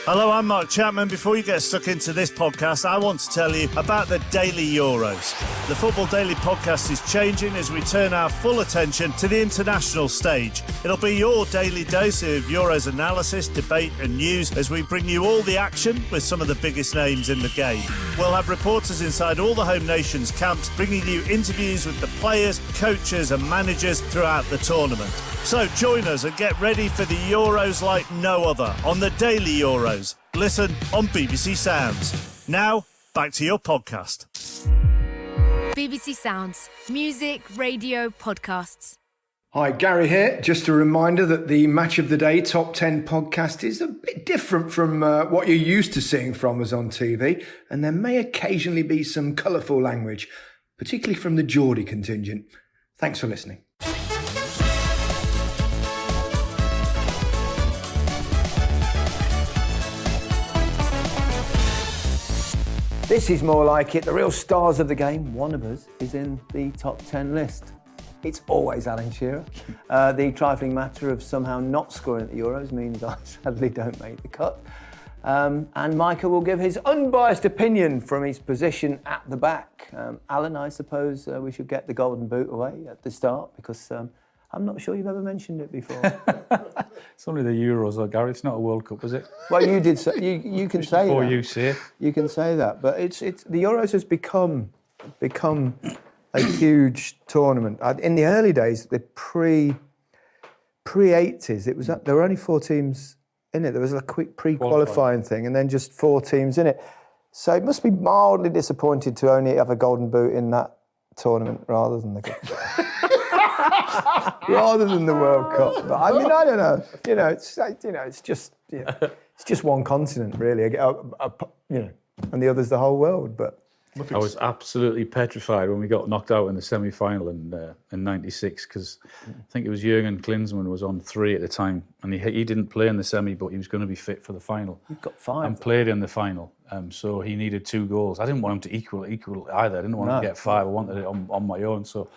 Hello, I'm Mark Chapman. Before you get stuck into this podcast, I want to tell you about the Daily Euros. The Football Daily podcast is changing as we turn our full attention to the international stage. It'll be your daily dose of Euros analysis, debate and news as we bring you all the action with some of the biggest names in the game. We'll have reporters inside all the home nations' camps, bringing you interviews with the players, coaches and managers throughout the tournament. So join us and get ready for the Euros like no other on the Daily Euros. Listen on BBC Sounds. Now, back to your podcast. BBC Sounds. Music, radio, podcasts. Hi, Gary here. Just a reminder that the Match of the Day Top 10 podcast is a bit different from what you're used to seeing from us on TV, and there may occasionally be some colourful language, particularly from the Geordie contingent. Thanks for listening. This is more like it. The real stars of the game, one of us, is in the top 10 list. It's always Alan Shearer. The trifling matter of somehow not scoring at the Euros means I sadly don't make the cut. And Micah will give his unbiased opinion from his position at the back. Alan, I suppose we should get the golden boot away at the start because I'm not sure you've ever mentioned it before. It's only the Euros, though, Gary. It's not a World Cup, is it? Well, you did say you can say before that. you say it. You can say that, but it's the Euros has become a huge tournament. In the early days, the pre-80s, it was there were only 4 teams in it. There was a quick pre-qualifying thing, and then just 4 teams in it. So it must be mildly disappointed to only have a golden boot in that tournament rather than the rather than the World Cup. But I mean, I don't know. It's just one continent really. And the other's the whole world. But I was absolutely petrified when we got knocked out in the semi-final in '96 because I think it was Jurgen Klinsmann was on 3 at the time, and he didn't play in the semi, but he was going to be fit for the final. He got 5 and played in the final, so he needed 2 goals. I didn't want him to equal either. I didn't want him to get 5. I wanted it on my own. So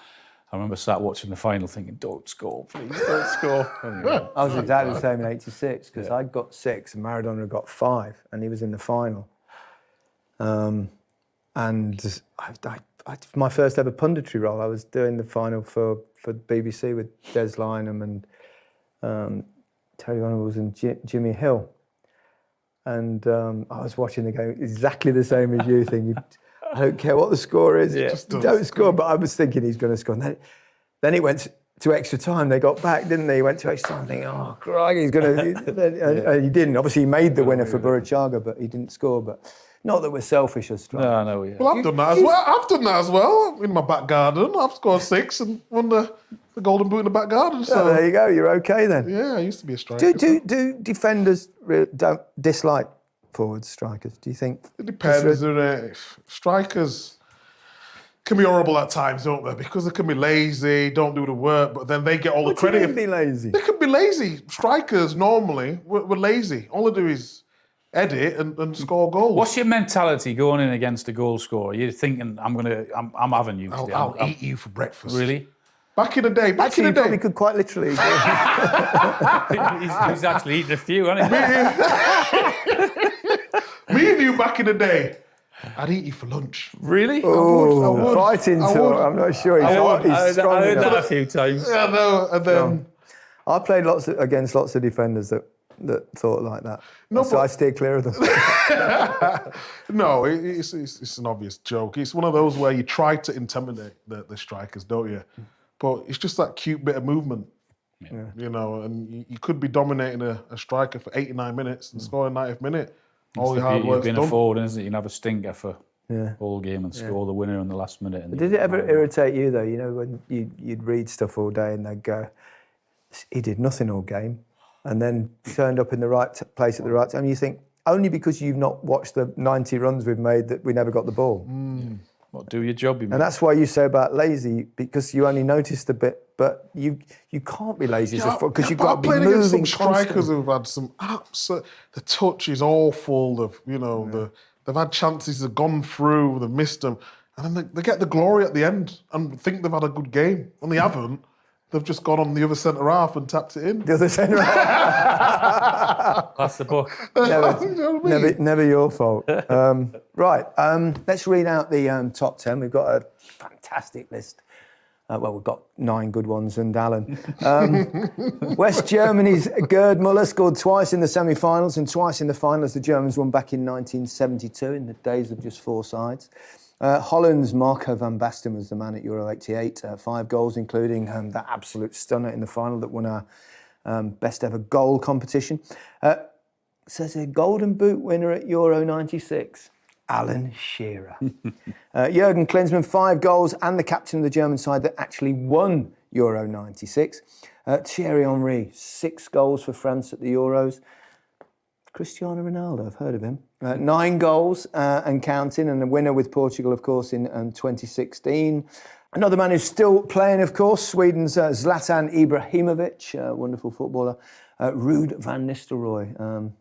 I remember sat watching the final thinking, "Don't score, please, don't score." Anyway. I was exactly the same in '86 because I'd got 6 and Maradona had got 5, and he was in the final. And my first ever punditry role, I was doing the final for BBC with Des Lynam and Terry Venables and Jimmy Hill. And I was watching the game exactly the same as you, thinking, I don't care what the score is, don't score. But I was thinking he's going to score. And then it went to extra time. They got back, didn't they? He went to extra time thinking, oh, crikey, he's going to... And he didn't. Obviously, he made the winner for Burachaga, but he didn't score. But not that we're selfish as strikers. No, yeah. Well, I've done that as well. In my back garden, I've scored 6 and won the golden boot in the back garden. So there you go. You're okay then. Yeah, I used to be a striker. Do defenders don't dislike forwards, strikers? Do you think? It depends. Strikers can be horrible at times, don't they? Because they can be lazy, don't do the work, but then they get all the credit. What do you mean be lazy? They can be lazy. Strikers normally were lazy. All they do is edit and score goals. What's your mentality going in against a goal scorer? You're thinking, I'm having you today. I'll eat you for breakfast. Really? Back in the day. Actually, you probably could quite literally. He's actually eaten a few, hasn't he? Me and you back in the day, I'd eat you for lunch. Really? I would. Fighting talk. I'm not sure he's strong I heard enough. that a few times. Yeah, no, and then... I played against lots of defenders that thought like that. So I steer clear of them. No, it's an obvious joke. It's one of those where you try to intimidate the strikers, don't you? But it's just that cute bit of movement, and you could be dominating a striker for 89 minutes and scoring 90th minute. All your hard work's done. Being a forward, isn't it? You can have a stinker for all game and score the winner in the last minute. But did it ever irritate you, though, when you'd read stuff all day and they'd go, he did nothing all game, and then turned up in the right place at the right time. You think, only because you've not watched the 90 runs we've made that we never got the ball. Well, do your job. And that's why you say about lazy, because you only noticed a bit, but you can't be lazy because you've got to be moving. I've played against some strikers who've had some absolute... The touch is awful. They've had chances, they've gone through, they've missed them, and then they get the glory at the end and think they've had a good game, and they haven't. They've just gone on the other centre half and tapped it in. The other centre half. That's the book. You know what I mean? Never your fault. Right, let's read out the top 10. We've got a fantastic list. We've got 9 good ones and Alan. West Germany's Gerd Müller scored twice in the semi-finals and twice in the final as the Germans won back in 1972 in the days of just 4 sides. Holland's Marco van Basten was the man at Euro 88, 5 goals, including that absolute stunner in the final that won our best ever goal competition. Says a golden boot winner at Euro 96. Alan Shearer. Jürgen Klinsmann, 5 goals and the captain of the German side that actually won Euro 96. Thierry Henry, 6 goals for France at the Euros. Cristiano Ronaldo, I've heard of him. 9 goals and counting, and a winner with Portugal, of course, in 2016. Another man who's still playing, of course, Sweden's Zlatan Ibrahimovic, wonderful footballer. Ruud van Nistelrooy,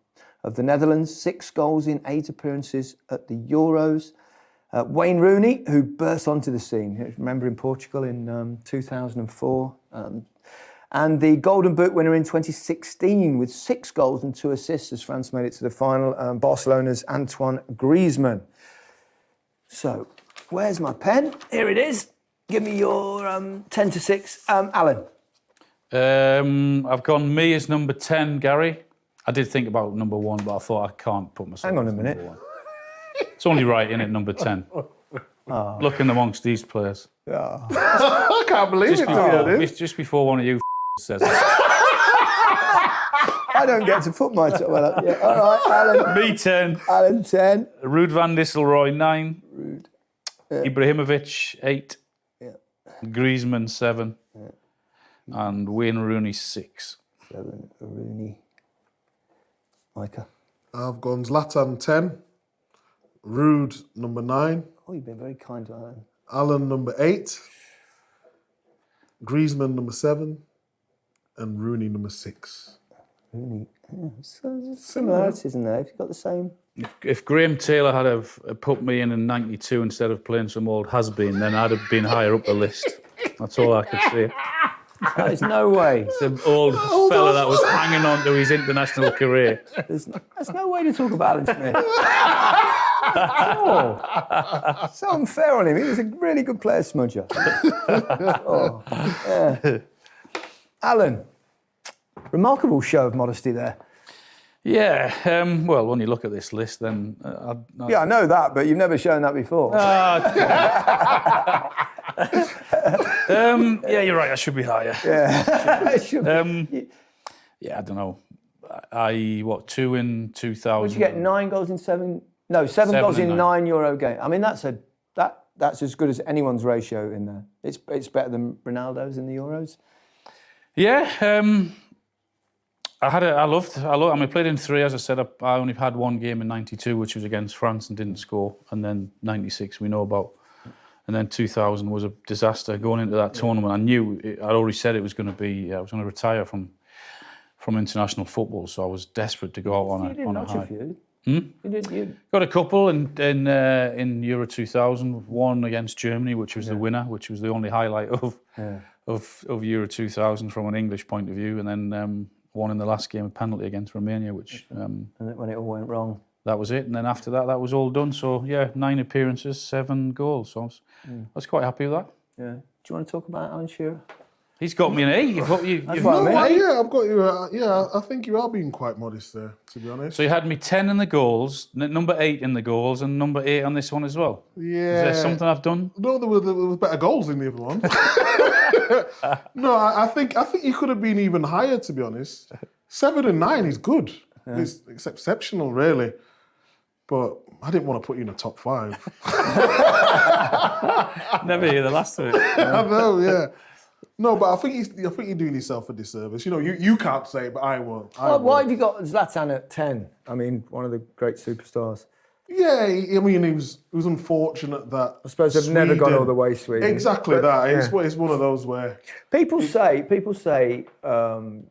of the Netherlands, 6 goals in 8 appearances at the Euros. Wayne Rooney, who burst onto the scene, remember in Portugal in 2004. And the Golden Boot winner in 2016 with 6 goals and 2 assists as France made it to the final, Barcelona's Antoine Griezmann. So, where's my pen? Here it is. Give me your 10 to 6. Alan. I've gone me as number 10, Gary. I did think about number 1, but I thought I can't put myself. Hang on a as minute. number 1. It's only right, isn't it, number 10? Looking amongst these players. I can't believe it. Just before one of you says it. I don't get to put my top one up. Yeah. All right, Alan. Me 10. Alan 10. Ruud van Nistelrooy 9. Ibrahimovic 8. Yeah. Griezmann 7. Yeah. And Wayne Rooney 6. 7. Rooney. Micah. I've gone Zlatan 10. Ruud number 9. Oh, you've been very kind to Alan. Alan number 8. Griezmann number 7. And Rooney number 6. Rooney. Yeah, so similarities in there. If you've got the same. If Graham Taylor had have put me in 92 instead of playing some old has-been, then I'd have been higher up the list. That's all I could say. There's no way. It's an old fella that was hanging on to his international career. There's no way to talk about Alan Smith. Oh, so unfair on him. He was a really good player, smudger. Oh, yeah. Alan, remarkable show of modesty there. Yeah, well, when you look at this list, then... Yeah, I know that, but you've never shown that before. Yeah, you're right, I should be higher. Yeah, it should be. Yeah, I don't know. 2 in 2000? Would you get 9 goals in 7... No, 7 goals in 9 Euro games. I mean, that's as good as anyone's ratio in there. It's better than Ronaldo's in the Euros. Yeah, I played in 3, as I said. I only had 1 game in 92, which was against France and didn't score. And then 96 we know about. And then 2000 was a disaster going into that tournament. I knew, I'd already said it was going to be, I was going to retire from international football, so I was desperate to go out on a high. You got a couple in Euro 2000, 1 against Germany, which was the winner, which was the only highlight of Euro 2000 from an English point of view, and then 1 in the last game, a penalty against Romania, which... and when it all went wrong. That was it, and then after that was all done. So, yeah, 9 appearances, 7 goals. So I was quite happy with that. Yeah. Do you want to talk about Alan Shearer? He's got me an 8. You've got you. That's what I mean. Yeah, I've got you. Yeah, I think you are being quite modest there, to be honest. So you had me 10 in the goals, number 8 in the goals, and number 8 on this one as well. Yeah. Is there something I've done? No, there were better goals in the other one. No, I think you could have been even higher, to be honest. 7 and 9 is good. Yeah. It's exceptional, really. But I didn't want to put you in the top 5. Never hear the last of it. I know, yeah. No, but I think you're doing yourself a disservice. You know, you can't say it, but I will. Why have you got Zlatan at 10? I mean, one of the great superstars. Yeah, I mean, it was unfortunate that... I suppose they've never gone all the way, Sweden. Exactly that. Yeah. It's one of those where... People say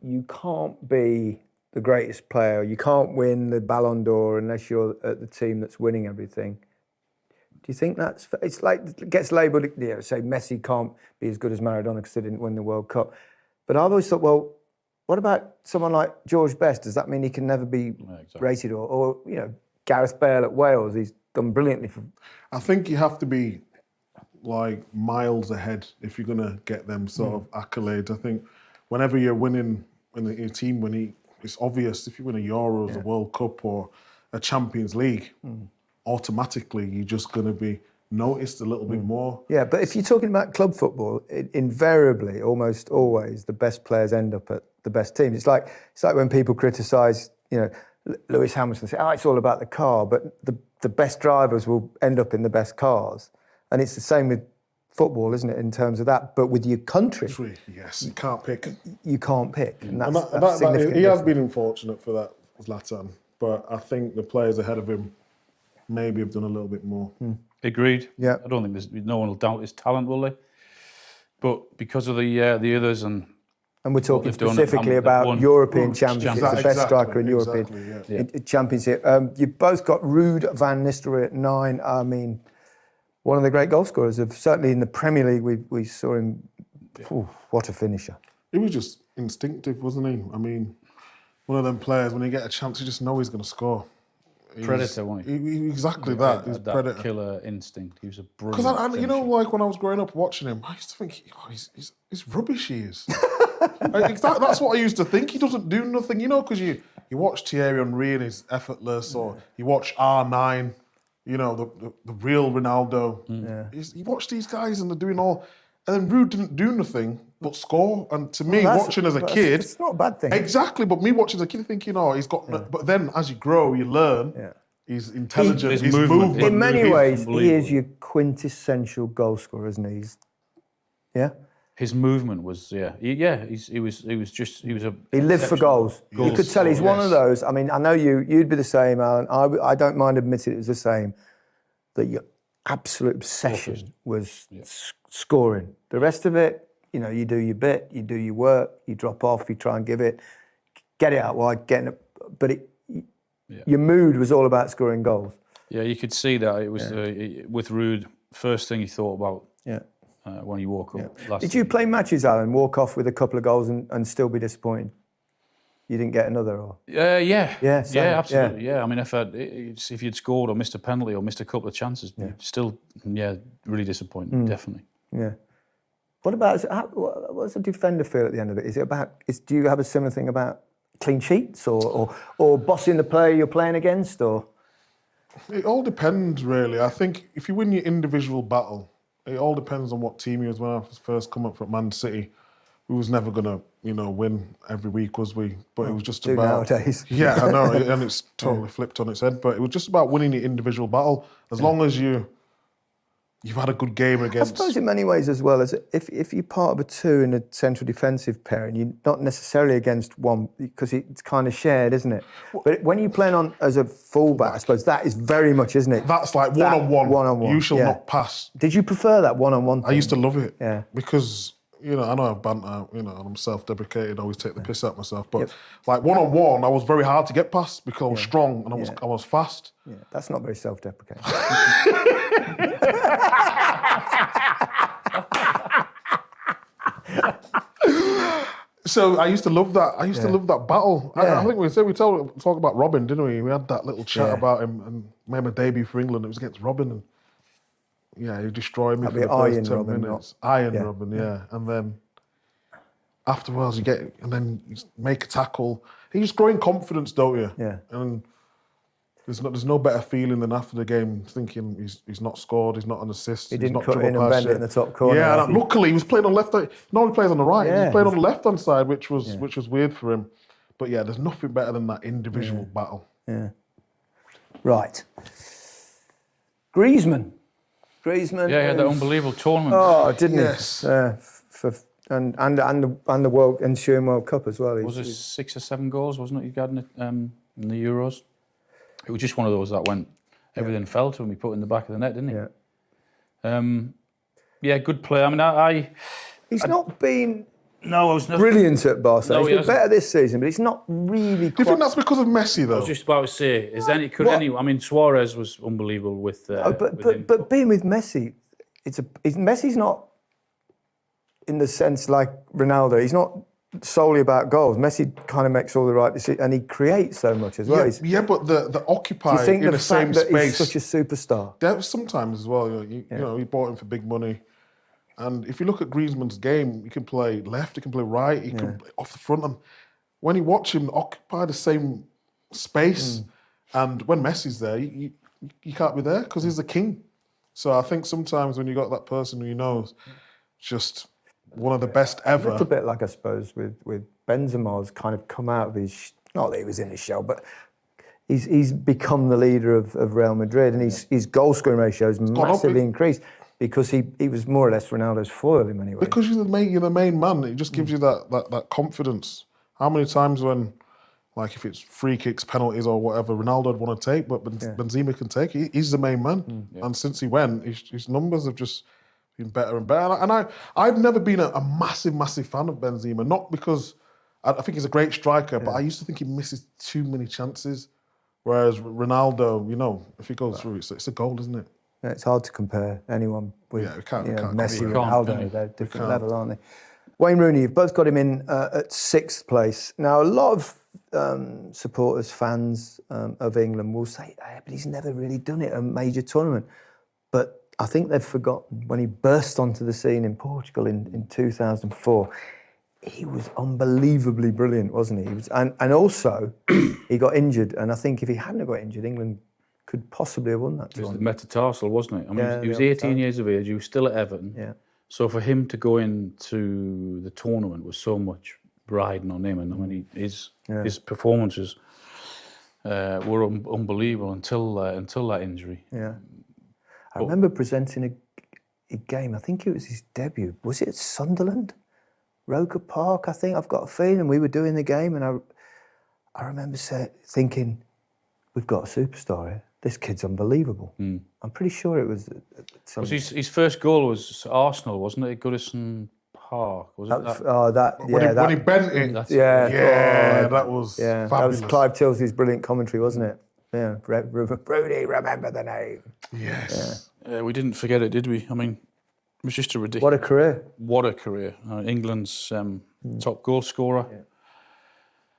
you can't be the greatest player, you can't win the Ballon d'Or unless you're at the team that's winning everything. you think that's... It's like, it gets labelled, say Messi can't be as good as Maradona because they didn't win the World Cup. But I've always thought, well, what about someone like George Best? Does that mean he can never be rated? Or Gareth Bale at Wales, he's done brilliantly for... I think you have to be like miles ahead if you're going to get them sort of accolades. I think whenever you're winning in a team, it's obvious if you win a Euros, a World Cup or a Champions League, automatically you're just going to be noticed a little bit more. Yeah, but if you're talking about club football, invariably, almost always, the best players end up at the best teams. It's like when people criticise, Lewis Hamilton, say, it's all about the car, but the best drivers will end up in the best cars. And it's the same with football, isn't it, in terms of that? But with your country... Yes, you can't pick. You can't pick. And that's that, significant. He has been unfortunate for that, Zlatan. But I think the players ahead of him maybe have done a little bit more. Agreed. Yeah. I don't think no one will doubt his talent, will they? But because of the others and we're talking specifically about European Championships, the best striker in European Championship. You've both got Ruud van Nistelrooy at 9. I mean, one of the great goal scorers certainly in the Premier League. We saw him. What a finisher! He was just instinctive, wasn't he? I mean, one of them players, when you get a chance, you just know he's going to score. Predator, wasn't he? Exactly that. He's predator. Killer instinct. He was a brilliant. Because like when I was growing up watching him, I used to think, he's rubbish. He is. That's what I used to think. He doesn't do nothing, because you watch Thierry Henry and he's effortless, or you watch R9, the real Ronaldo. You watch these guys and they're doing all, and then Ruud didn't do nothing but score. And to me, watching as a kid, it's not a bad thing. Exactly, but me watching as a kid, thinking, he's got. Yeah. But then as you grow, you learn. Yeah. He's intelligent. His movement. In many ways, he is your quintessential goal scorer, isn't he? His movement was, he was a... He lived for goals. You could tell he's one of those. I mean, I know you'd be the same, Alan. I don't mind admitting it was the same, that your absolute obsession was scoring. The rest of it, you do your bit, you do your work, you drop off, you try and get it out wide, but your mood was all about scoring goals. Yeah, you could see that. It was, with Ruud, first thing he thought about. Yeah. When you walk up. Did you play matches, Alan, walk off with a couple of goals and still be disappointed? You didn't get another, or? Yeah, absolutely. Yeah, I mean, if you'd scored or missed a penalty or missed a couple of chances, still, really disappointed, definitely. Yeah. What about, what does a defender feel at the end of it? Is it about, do you have a similar thing about clean sheets or bossing the player you're playing against, or? It all depends, really. I think if you win your individual battle, it all depends on what team you was. When I first come up from Man City, we was never going to, win every week, was we? But it was just about... nowadays. Yeah, I know, and it's totally flipped on its head. But it was just about winning your individual battle. As long as you've had a good game against... I suppose in many ways as well, as if you're part of a two in a central defensive pair, and you're not necessarily against one, because it's kind of shared, isn't it? But when you're playing on as a fullback, I suppose that is very much, isn't it? That's like one-on-one. One-on-one. You shall not pass. Did you prefer that one-on-one thing? I used to love it. Yeah. Because... I know I've banter, and I'm self-deprecated, I always take the piss out of myself, but like one-on-one, I was very hard to get past because I was strong and I was fast. Yeah, that's not very self-deprecating. So I used to love that. I used to love that battle. Yeah. I think we talked about Robin, didn't we? We had that little chat about him and made my debut for England. It was against Robin, and he destroyed me for the first 10 minutes. Robin, and then afterwards you make a tackle. You just grow in confidence, don't you? Yeah. And there's no better feeling than after the game thinking he's not scored, he's not an assist. He didn't cut in and bend it in the top corner. Yeah, and luckily he was playing on left. No, he plays on the right. He was playing on the left hand side, which was weird for him. But there's nothing better than that individual battle. Yeah. Right. Griezmann. Yeah, he had that unbelievable tournament. Oh, didn't he? And the World Ensuing World Cup as well. Was it 6 or 7 goals, wasn't it? He got in the Euros. It was just one of those that went. Everything fell to him. He put it in the back of the net, didn't he? Yeah. Good player. I mean, he's not been No, I was not. Brilliant at Barcelona. No, he He's been hasn't. better this season, but he's not really. Do you think that's because of Messi, though? I was just about to say, I mean, Suarez was unbelievable with. But being with Messi, Messi's not in the sense like Ronaldo. He's not solely about goals. Messi kind of makes all the right decisions, and he creates so much as well. Yeah, but the occupy Do you think in the the same fact that space. he's such a superstar? Sometimes as well, you know, he bought him for big money. And if you look at Griezmann's game, he can play left, he can play right, he can play off the front. And when you watch him occupy the same space, and when Messi's there, you can't be there because he's the king. So I think sometimes when you got that person who you know is just one of the best ever. A little bit like, I suppose, with Benzema's kind of come out of his, not that he was in his shell, but he's become the leader of Real Madrid, and his goal scoring ratio has massively increased. Because he was more or less Ronaldo's foil in many ways. Because you're the main man, it just gives you that confidence. How many times when, like if it's free kicks, penalties or whatever, Ronaldo would want to take, but Benzema can take. He's the main man. And since he went, his numbers have just been better and better. And I've never been a massive fan of Benzema, not because I think he's a great striker, but I used to think he misses too many chances. Whereas Ronaldo, you know, if he goes through, it's a goal, isn't it? It's hard to compare anyone with we can't Messi and Ronaldo. They're different level, aren't they? Wayne Rooney, you've both got him in at 6th place. Now, a lot of supporters, fans of England will say, but he's never really done it at a major tournament. But I think they've forgotten when he burst onto the scene in Portugal in 2004. He was unbelievably brilliant, wasn't he? And also, he got injured. And I think if he hadn't got injured, England could possibly have won that tournament. It was the metatarsal, wasn't it? I mean, he was 18 years of age. He was still at Everton. Yeah. So for him to go into the tournament was so much riding on him, and I mean, his performances were unbelievable until that injury. Yeah. I remember presenting a game. I think it was his debut. Was it at Sunderland, Roker Park? I think. I've got a feeling we were doing the game, and I remember thinking, we've got a superstar here. This kid's unbelievable. I'm pretty sure it was. His first goal was Arsenal, wasn't it? At Goodison Park, was it? When he bent it. That was fabulous. That was Clive Tilsley's brilliant commentary, wasn't it? Yeah, Rooney, remember the name. Yes. Yeah. We didn't forget it, did we? I mean, it was just a ridiculous. What a career! What a career! England's top goal scorer. Yeah.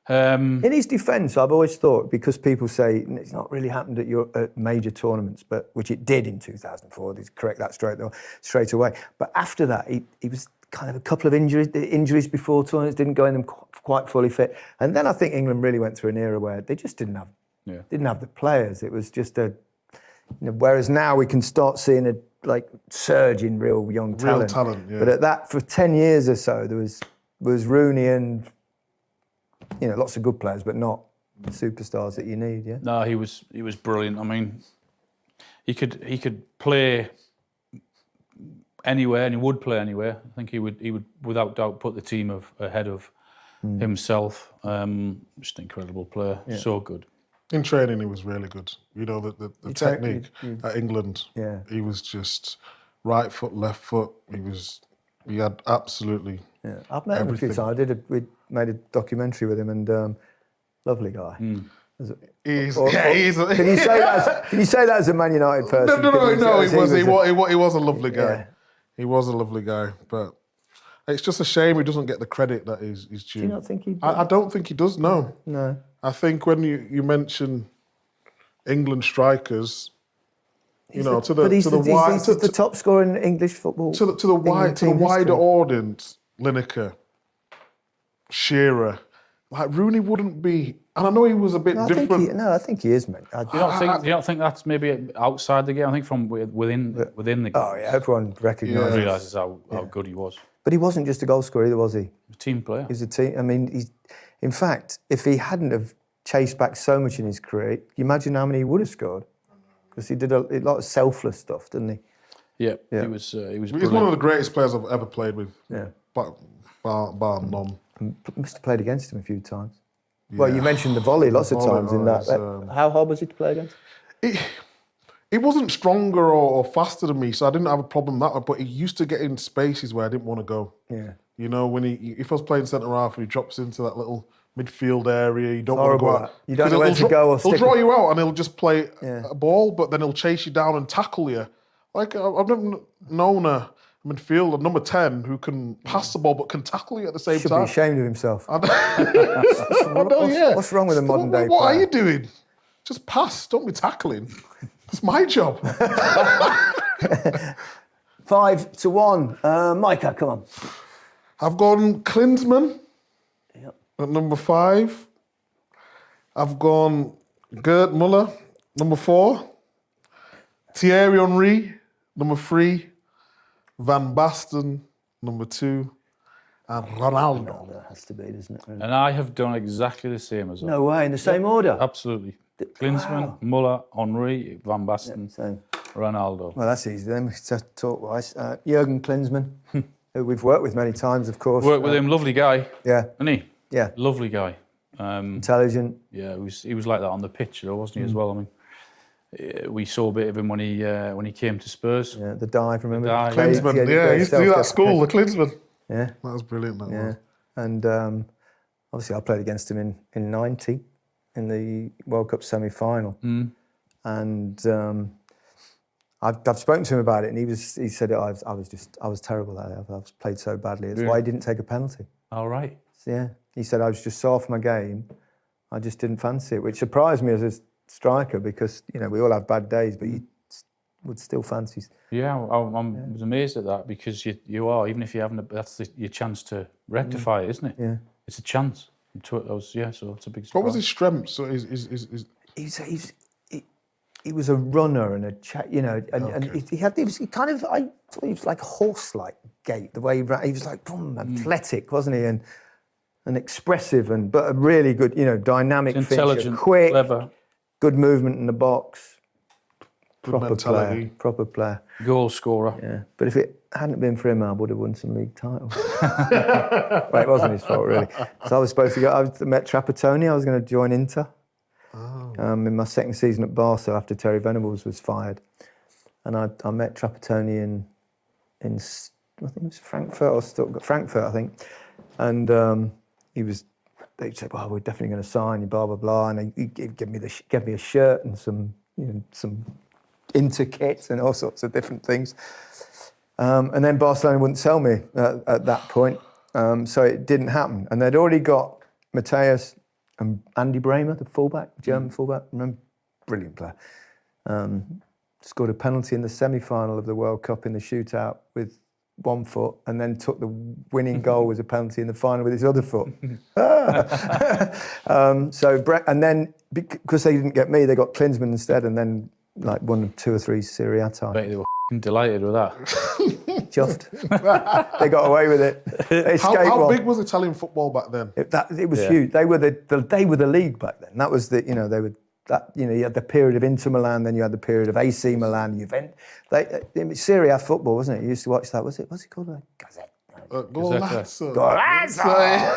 In his defence, I've always thought, because people say it's not really happened at major tournaments, but which it did in 2004. He's correct that straight away. But after that, he was kind of a couple of injuries before tournaments, didn't go in them quite fully fit. And then I think England really went through an era where they just didn't have the players. It was just whereas now we can start seeing a surge in real young talent. Yeah. But at that, for 10 years or so, there was Rooney and lots of good players, but not the superstars that you need. Yeah. No, he was brilliant. I mean, he could play anywhere, and he would play anywhere. I think he would without doubt put the team ahead of himself. Just an incredible player, so good. In training, he was really good. You know, the technique at England. Yeah. He was just right foot, left foot. He had absolutely. Yeah, I've met him a few times. We made a documentary with him, and lovely guy. He is. Can you say that as a Man United person? No. He was a lovely guy. Yeah. He was a lovely guy, but it's just a shame he doesn't get the credit that he's due. Do you not think he? I don't think he does. No. I think when you mention England strikers, he's the top scorer in English football. To the wider audience, Lineker, Shearer, Rooney wouldn't be. And I know he was a bit different. I think he is, man. Do you not think that's maybe outside the game? I think from within the game. Oh yeah, everyone realises how good he was. But he wasn't just a goal scorer either, was he? A team player. He was a team. I mean, in fact, if he hadn't have chased back so much in his career, you imagine how many he would have scored. Because he did a lot of selfless stuff, didn't he? Yeah. He was. He's one of the greatest players I've ever played with. Yeah. Bar none. Must have played against him a few times. Yeah. Well, you mentioned the volley lots of times in that. How hard was he to play against? He wasn't stronger or faster than me, so I didn't have a problem that way. But he used to get in spaces where I didn't want to go. Yeah. You know, if I was playing centre half and he drops into that little midfield area, you don't want to horrible, go that. out. You don't know Because where to go or he'll stick draw it. you out and he'll just play Yeah. a ball, but then he'll chase you down and tackle you. Like, I've never known a midfielder, number 10, who can pass the ball but can tackle you at the same Should time. be ashamed of himself. I know, yeah. What's wrong with a modern day What are player? you doing? Just pass, don't be tackling. That's my job. 5-1. Micah, come on. I've gone Klinsmann Yep. at number 5. I've gone Gerd Müller, number 4. Thierry Henry, number 3. Van Basten, number 2. And Ronaldo. That has to be, doesn't it? Really? And I have done exactly the same as well. No way, in the same order? Absolutely. Klinsmann, Muller, Henry, Van Basten, Same. Ronaldo. Well, that's easy then, talk-wise. Jürgen Klinsmann, who we've worked with many times, of course. Worked with him, lovely guy, Yeah, isn't he? yeah. Lovely guy. Intelligent. Yeah, he was like that on the pitch, though, wasn't he, as well? I mean, we saw a bit of him when he came to Spurs. Yeah, the dive, remember? dive. Klinsmann, Great he used to do that at school, the self-care. Klinsmann. Yeah, That was brilliant, that yeah. was. And obviously I played against him in 90 in the World Cup semi-final. And I've spoken to him about it, and he said I was terrible at it. I was played so badly. It's why he didn't take a penalty. All right. So, yeah, he said I was just so off my game. I just didn't fancy it, which surprised me as a striker because we all have bad days, but you would still fancy. Yeah, I was amazed at that because you are, even if you haven't, that's your chance to rectify it, isn't it? Yeah, it's a chance. So it's a big surprise. What was his strength? So he was a runner and and he was like horse-like gait. The way he ran, he was like athletic, wasn't he? And expressive, but a really good, dynamic intelligent, finisher, quick, clever, good movement in the box. mentality. Proper player. goal scorer. Yeah, but if it hadn't been for him, I would have won some league titles. Well, it wasn't his fault, really. So I was supposed to go. I met Trapattoni. I was going to join Inter. In my second season at Barca after Terry Venables was fired, and I met Trapattoni in I think it was Frankfurt or Stuttgart, Frankfurt, I think, and they said, well, we're definitely going to sign you, blah blah blah, and he gave me a shirt and some Inter kits and all sorts of different things. And then Barcelona wouldn't sell me at that point, so it didn't happen. And they'd already got Mateus and Andy Bremer, the fullback, German fullback, remember? Brilliant player. Scored a penalty in the semi-final of the World Cup in the shootout with one foot, and then took the winning goal as a penalty in the final with his other foot. And then because they didn't get me, they got Klinsmann instead, and then won 2 or 3 Serie A I titles. bet they were delighted with that. Just they got away with it. They How big was Italian football back then? It was huge. They were the league back then. That was you had the period of Inter Milan, then you had the period of AC Milan, Juventus. Serie A football, wasn't it? You used to watch that. What's it called? Gazette. Golazzo.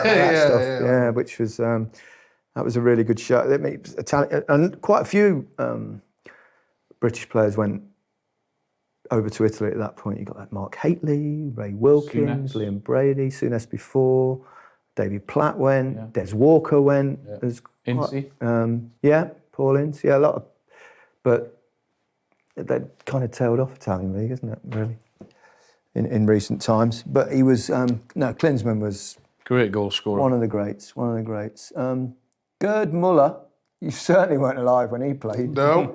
Yeah, which was that was a really good show. Italian, and quite a few British players went over to Italy at that point. You got Mark Haitley, Ray Wilkins, Souness. Liam Brady, Souness before, David Platt went, Des Walker went. Incy. Paul Ince, a lot of, but they kind of tailed off Italian league, isn't it? Really, in recent times. But he was Klinsmann was Great goal scorer. one of the greats. Gerd Müller. You certainly weren't alive when he played. No.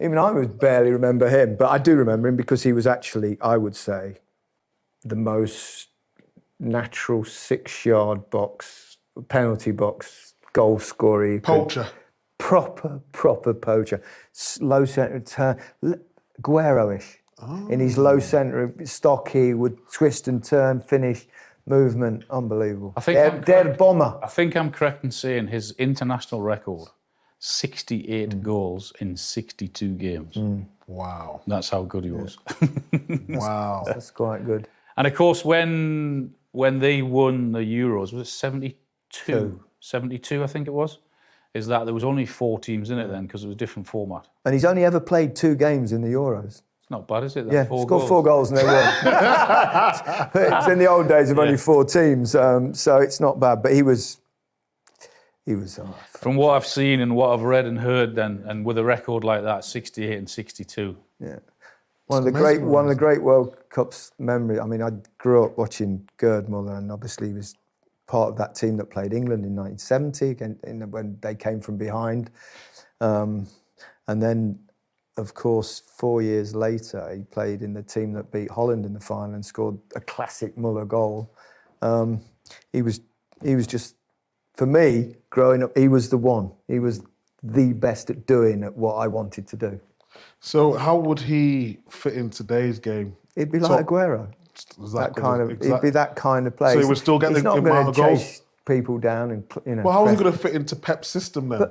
Even I would barely remember him, but I do remember him because he was actually, I would say, the most natural 6-yard box, penalty box, goal scorer. Poacher. Proper poacher. Low centre turn, Guerrero-ish. In his low centre, stocky, would twist and turn, finish. Movement, unbelievable. Dead bomber. I think I'm correct in saying his international record, 68 goals in 62 games. Wow. That's how good he was. Wow. That's quite good. And of course, when they won the Euros, was it 72? 72, I think it was. Is that there was only 4 teams in it then because it was a different format. And he's only ever played 2 games in the Euros. not bad, is it? Yeah, scored 4 goals and they won. It's in the old days of only 4 teams, so it's not bad. But he was. From what I've seen and what I've read and heard, then, and with a record like that, 68 and 62. Yeah, one of the great World Cups memory. I mean, I grew up watching Gerd Müller, and obviously he was part of that team that played England in 1970 when they came from behind, and then, of course, 4 years later, he played in the team that beat Holland in the final and scored a classic Müller goal. He was just. For me, growing up, he was the one. He was the best at doing what I wanted to do. So how would he fit in today's game? He'd be like Aguero. He'd be that kind of player. So he would still get the amount of goals? He's not going to chase people down and, Well, how is he going to fit into Pep's system then?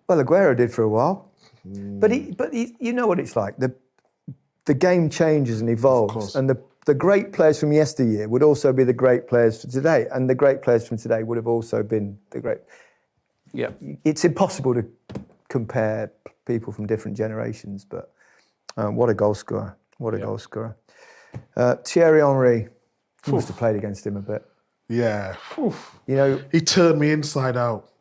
Well, Aguero did for a while. But he, you know what it's like. The game changes and evolves. And the great players from yesteryear would also be the great players for today, and the great players from today would have also been the great. Yeah, it's impossible to compare people from different generations, but what a goal scorer! What a goal scorer! Thierry Henry, you must have played against him a bit. Yeah, oof. You know, he turned me inside out.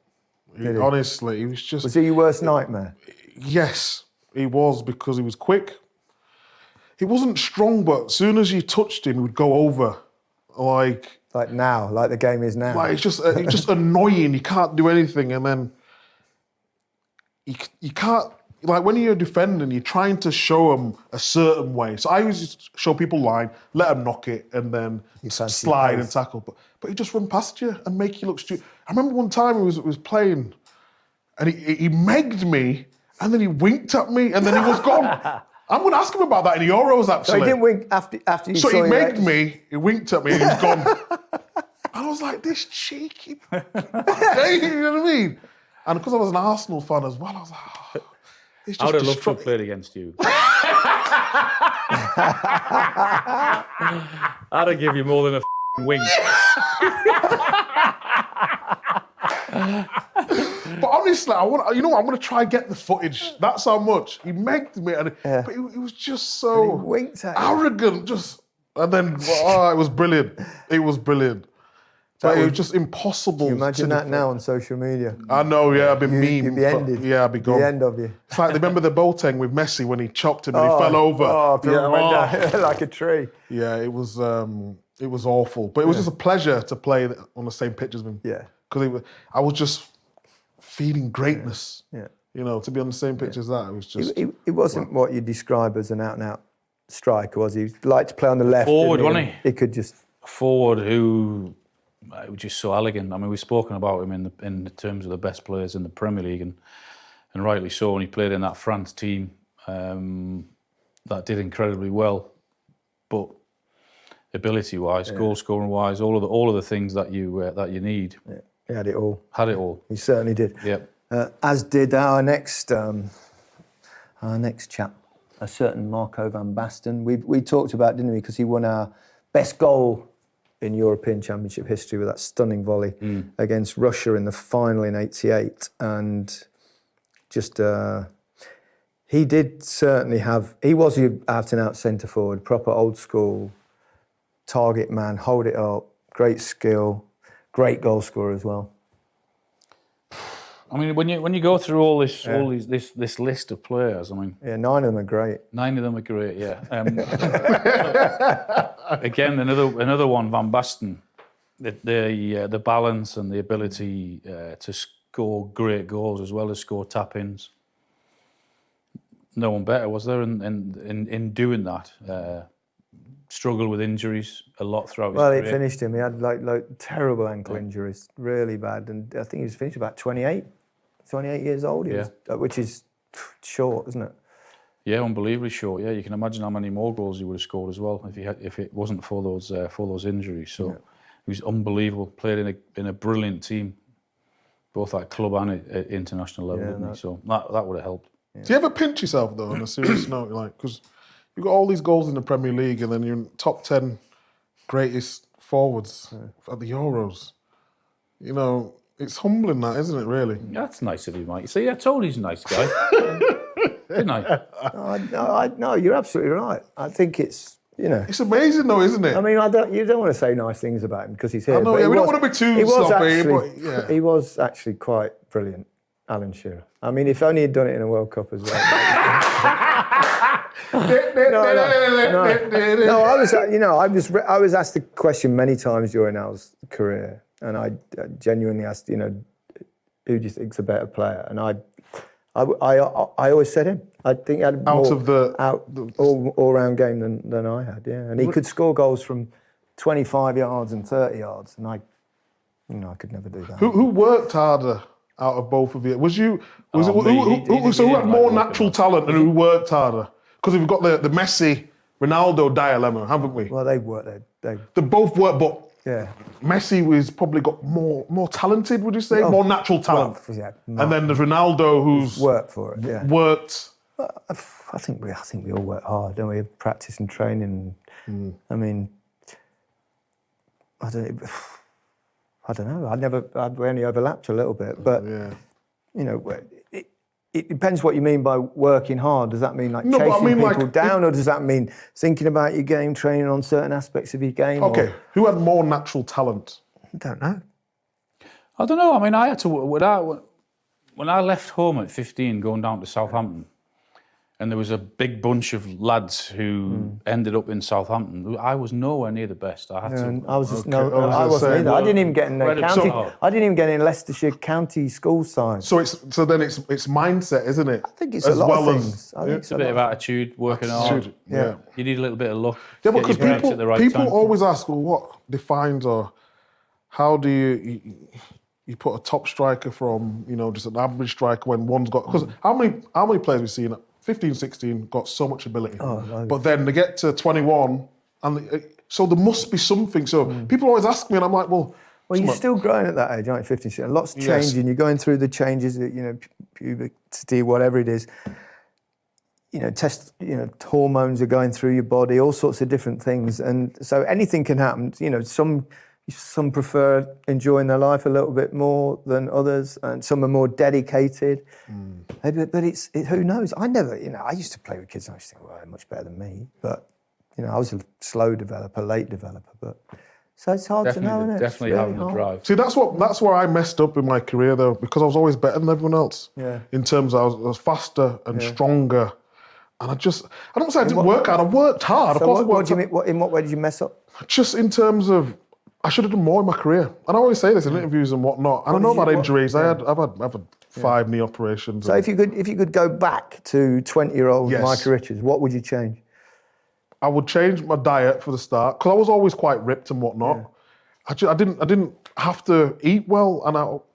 Honestly, he was just. Was he your worst nightmare? Yes, he was, because he was quick. He wasn't strong, but as soon as you touched him, he would go over. Like now, like the game is now. Like it's just annoying. You can't do anything, and then you can't. Like when you're defending, you're trying to show them a certain way. So I always just show people line, let them knock it, and then slide and tackle. But he just run past you and make you look stupid. I remember one time he was playing, and he megged me, and then he winked at me, and then he was gone. I'm going to ask him about that in the Euros, actually. So he didn't wink after you saw him? So he megged me, he winked at me, and he was gone. And I was like, this cheeky... you know what I mean? And because I was an Arsenal fan as well, I was like, oh, it's just... I would have loved to have played against you. I'd have given you more than a wink. But honestly, I'm going to try and get the footage. That's how much. He megged me, but he was just so arrogant. And then, it was brilliant. It was brilliant. But it was just impossible. Can you imagine that now on social media? I know, yeah, I've been memed. You'd be ended. Yeah, I'd be gone. The end of you. It's like, remember the Boateng with Messi when he chopped him and he fell over? Went down like a tree. Yeah, it was awful. But it was just a pleasure to play on the same pitch as him. Yeah. Because I was just feeling greatness. Yeah. You know, to be on the same pitch as that, it was just... It wasn't what you describe as an out-and-out striker, was he? He liked to play on the left. Forward, wasn't he? He could just... Forward who was just so elegant. I mean, we've spoken about him in terms of the best players in the Premier League, and rightly so, when he played in that France team, that did incredibly well. But ability-wise, goal-scoring-wise, all of the things that you need. Yeah. He had it all. He certainly did. Yep. As did our next chap, a certain Marco van Basten. We talked about, didn't we? Because he won our best goal in European Championship history with that stunning volley against Russia in the final in '88, and just he did certainly have. He was your out-and-out centre forward, proper old school target man, hold it up, great skill. Great goal scorer as well. I mean, when you go through all this list of players, I mean, 9 of them are great. 9 of them are great, yeah. Again, another one, Van Basten. The balance and the ability to score great goals as well as score tap-ins. No one better, was there, in doing that? Struggled with injuries a lot throughout his career. Well, it finished him. He had like terrible ankle injuries, really bad. And I think he was finished about 28 years old, which is short, isn't it? Yeah, unbelievably short. Yeah, you can imagine how many more goals he would have scored as well if it wasn't for those injuries. So he was unbelievable. Played in a brilliant team, both at club and at international level, didn't he? So that would have helped. Yeah. Do you ever pinch yourself though, on a serious note, like because you've got all these goals in the Premier League, and then you're in top 10 greatest forwards at the Euros. You know, It's humbling, that, isn't it? Really. That's nice of you, Mike. See, I told he's a nice guy, didn't I? No, you're absolutely right. I think it's, It's amazing, though, isn't it? I mean, you don't want to say nice things about him because he's here. I know, but we don't want to be too sloppy, but yeah. He was actually quite brilliant, Alan Shearer. I mean, if only he'd done it in a World Cup as well. No, I was asked the question many times during Al's career, and I genuinely asked, who do you think's a better player? And I always said him. I think he had all-round game than I had, yeah. And he could score goals from 25 yards and 30 yards, and I could never do that. Who worked harder out of both of you? Who had more natural talent and who worked harder? Because we've got the Messi Ronaldo dilemma, haven't we? Well, they worked. They both worked, but yeah. Messi was probably got more talented. Would you say more natural talent? Well, yeah, and then there's Ronaldo, who's worked for it. Yeah, worked. I think we all work hard, don't we? Practice and training. I mean, I don't know. We only overlapped a little bit, but it depends what you mean by working hard. Does that mean chasing people down, or does that mean thinking about your game, training on certain aspects of your game? Okay, who had more natural talent? I don't know. I don't know. I mean, I had to. When I left home at 15, going down to Southampton, and there was a big bunch of lads who ended up in Southampton. I was nowhere near the best. I had to. I wasn't either. I didn't even get in the county. I didn't even get in Leicestershire County school side. So it's mindset, isn't it? I think it's a lot of things. I think it's a bit of attitude, working hard. Yeah. You need a little bit of luck. Yeah, because people always ask, well, what defines or how do you put a top striker from just an average striker when one's got, because how many players we've seen? 15, 16 got so much ability, but then they get to 21, and so there must be something. So people always ask me, and I'm like, well, you're still growing at that age, aren't you? 15, 16. Lots changing. Yes. You're going through the changes, puberty, whatever it is. Hormones are going through your body, all sorts of different things, and so anything can happen. Some prefer enjoying their life a little bit more than others, and some are more dedicated. But it's who knows? I never, I used to play with kids and I used to think, well, they're much better than me. But, I was a slow developer, late developer. But so it's hard to know, isn't it? Definitely having the drive. See, that's where I messed up in my career, though, because I was always better than everyone else. Yeah. In terms of I was faster and stronger. And I don't say I didn't work hard, I worked hard. So in what way did you mess up? Just in terms of, I should have done more in my career. And I always say this in interviews and whatnot. And I know about injuries. I've had 5 knee operations. So if you could go back to 20-year-old Micah Richards, what would you change? I would change my diet for the start, because I was always quite ripped and whatnot. Yeah. I didn't have to eat well,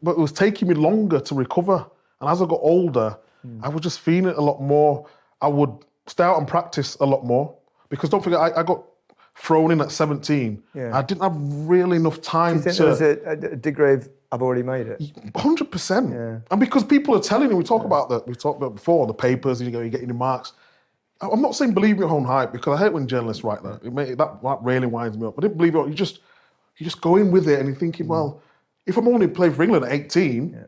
but it was taking me longer to recover. And as I got older, I was just feeling it a lot more. I would stay out and practice a lot more, because don't forget, I got thrown in at 17. Yeah. I didn't have really enough time to... there was a degree of, I've already made it? 100%. Yeah. And because people are telling you, we talked about before, the papers, you're getting your marks. I'm not saying believe your own hype, because I hate when journalists write that. That really winds me up. I didn't believe it. You just go in with it and you're thinking, well, if I'm only playing for England at 18,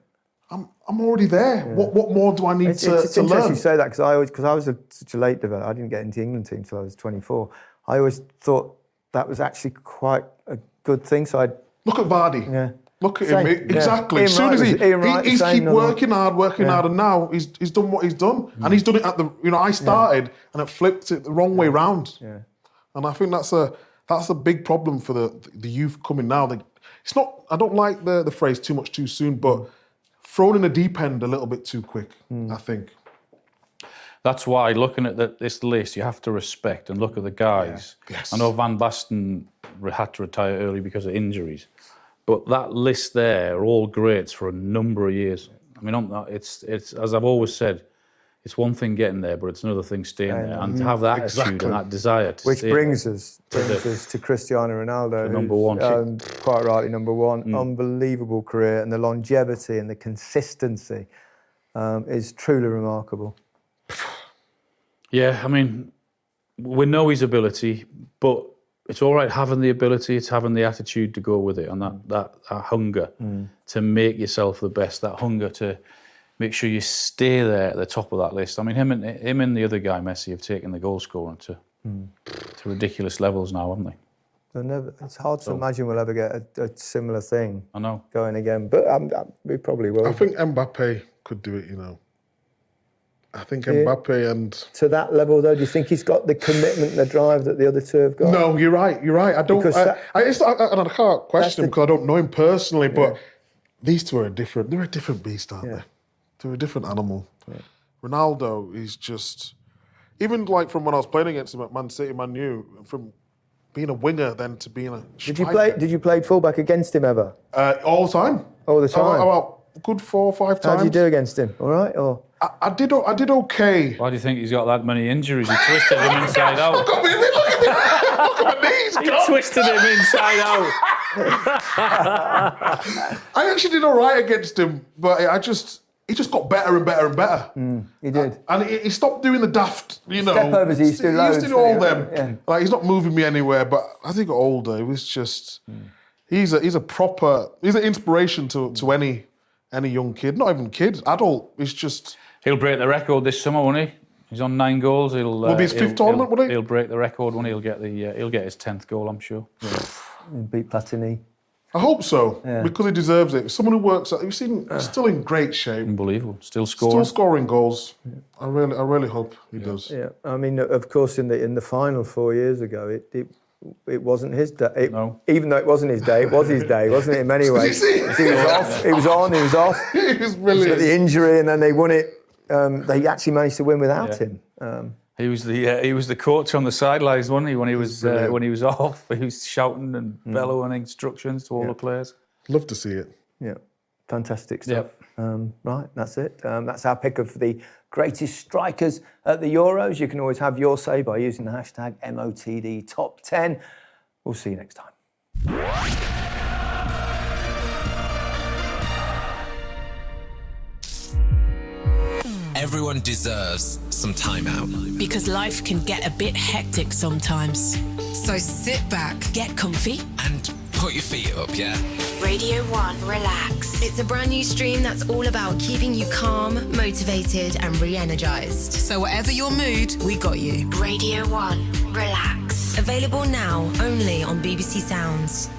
I'm already there. Yeah. What more do I need to learn? It's interesting you say that, because I was such a late developer. I didn't get into the England team until I was 24. I always thought that was actually quite a good thing. So look at Vardy. Yeah. Look at him. Exactly. As soon as he's keep working hard, and now he's done what he's done, and he's done it at the. I started and it flipped it the wrong way round. Yeah. And I think that's a big problem for the youth coming now. It's not. I don't like the phrase too much too soon, but thrown in the deep end a little bit too quick. I think. That's why, looking at this list, you have to respect and look at the guys. Yeah. Yes. I know Van Basten had to retire early because of injuries, but that list there are all greats for a number of years. I mean, it's as I've always said, it's one thing getting there, but it's another thing staying there, and to have that attitude and that desire to which stay brings us to Cristiano Ronaldo, number one, quite rightly number one. Unbelievable career, and the longevity and the consistency is truly remarkable. Yeah, I mean, we know his ability, but it's all right having the ability, it's having the attitude to go with it, and that hunger to make yourself the best, that hunger to make sure you stay there at the top of that list. I mean, him and the other guy, Messi, have taken the goal scoring to ridiculous levels now, haven't they? It's hard to imagine we'll ever get a similar thing I know. going again, but we probably will. I think Mbappe could do it, I think Mbappe and... To that level, though, do you think he's got the commitment and the drive that the other two have got? No, you're right. I don't... I can't question him because I don't know him personally, but these two are different. They're a different beast, aren't they? They're a different animal. Yeah. Ronaldo is just... Even like from when I was playing against him at Man City, Man U, from being a winger then to being a striker. Did you play fullback against him ever? All the time. All the time? About a good 4 or 5 times. How did you do against him? All right? Or... I did okay. Why do you think he's got that many injuries? He twisted him inside out. Look at me, look at my knees. He twisted him inside out. I actually did all right against him, but he just got better and better and better. He did. And he stopped doing the daft, Step overs, he used to do loads. He used to do all them. Yeah. Like, he's not moving me anywhere, but as he got older, it was just... He's an inspiration to any young kid, not even kid, adult. It's just... He'll break the record this summer, won't he? He's on 9 goals. Will be his 5th tournament, won't he? He'll break the record when he'll get his 10th goal, I'm sure. Beat Platini. I hope so, because he deserves it. Someone who works out, he's still in great shape. Unbelievable. Still scoring goals. I really hope he does. Yeah, I mean, of course, in the final 4 years ago, it wasn't his day. No. Even though it wasn't his day, it was his day, wasn't it, in many ways? He was off, he was on, he was off. He was brilliant. But the injury, and then they won it. They actually managed to win without him. He was the coach on the sidelines, wasn't he? When he was off, he was shouting and bellowing instructions to all the players. Love to see it. Yeah, fantastic stuff. Right, that's it. That's our pick of the greatest strikers at the Euros. You can always have your say by using the hashtag MOTD Top 10. We'll see you next time. Everyone deserves some time out. Because life can get a bit hectic sometimes. So sit back, get comfy, and put your feet up, yeah? Radio 1 Relax. It's a brand new stream that's all about keeping you calm, motivated, and re-energized. So whatever your mood, we got you. Radio 1 Relax. Available now only on BBC Sounds.